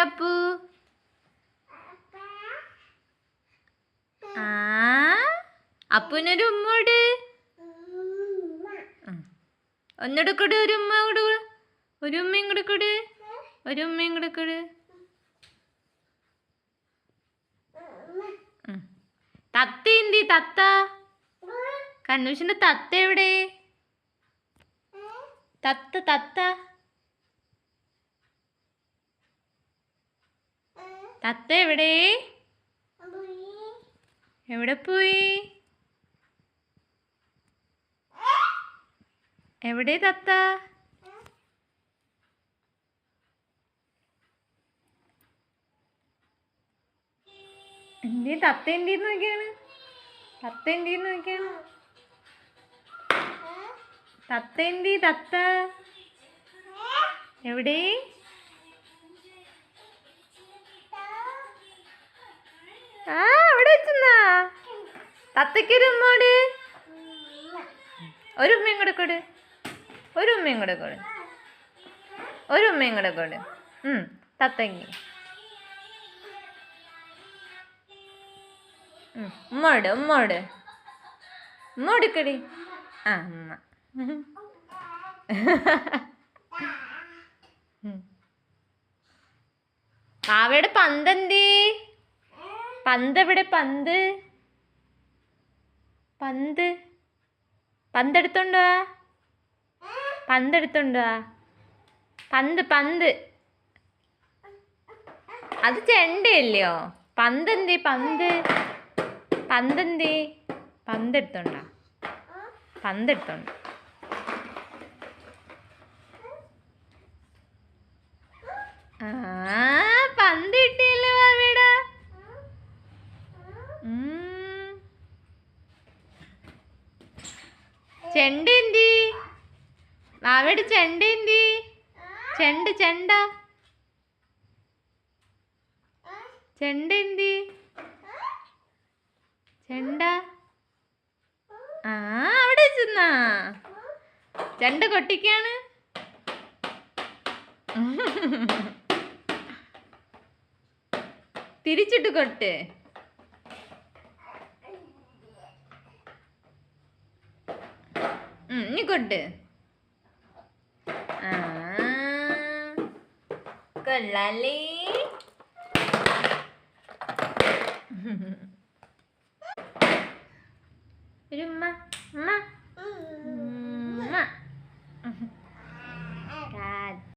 അപ്പു? ആ അപ്പുവിനൊരു ഉമ്മോട്. ഒന്നുകൂടെ കൂടെ ഒരു ഉമ്മ കൂടെ, ഒരു ഉമ്മയും കൂടെ കൂടെ, ഒരു ഉമ്മയും കൂടെ കൂടെ. തത്ത എന്തി? തത്ത കണ്ണൂഷിന്റെ തത്ത എവിടെ? തത്ത തത്ത തത്ത എവിടെ? എവിടെ പോയി? എവിടെ തത്ത? തത്ത എന്തിന്ന് നോക്കിയാണ്? തത്ത എന്തിന്ന് നോക്കിയാണ്? തത്ത എന്തി? തത്ത എവിടെ? ആ അവിടെ വെച്ചെന്നാ. തത്തയ്ക്കൊരു ഉമ്മോട്. ഒരു ഉമ്മയും കൂടെ കൂടെ, ഒരു ഉമ്മയും കൂടെ കൂടെ, ഒരു ഉമ്മയും കൂടെ കൂടെ. തത്തങ്ങി ഉമ്മോട്, ഉമ്മോട്, ഉമ്മ കൊടുക്കടി. ആ ഉമ്മ. പാവയുടെ പന്തെന്തേ? പന്ത് എവിടെ? പന്ത് പന്ത് പന്തെടുത്തോണ്ടോ? പന്തെടുത്തോണ്ടോ? പന്ത് പന്ത് അത് ചെണ്ടയല്ലയോ? പന്തെന്തേ? പന്ത് പന്തെന്തേ? പന്തെടുത്തോണ്ടോ? പന്തെടുത്തോണ്ട്. ആ പന്ത് കിട്ടിയല്ലോ വാവേടാ. ചെണ്ട എന്തി? വാവയുടെ ചെണ്ട എന്തി? ചെണ്ട ചെണ്ട ചെണ്ട എന്തി? ചെണ്ട ആ അവിടെ വെച്ചെന്നാ. ചെണ്ട കൊട്ടിക്കാണ്. തിരിച്ചിട്ട് കൊട്ട്. ഇനി കൊട്ട്. ആ കൊള്ളാലേ.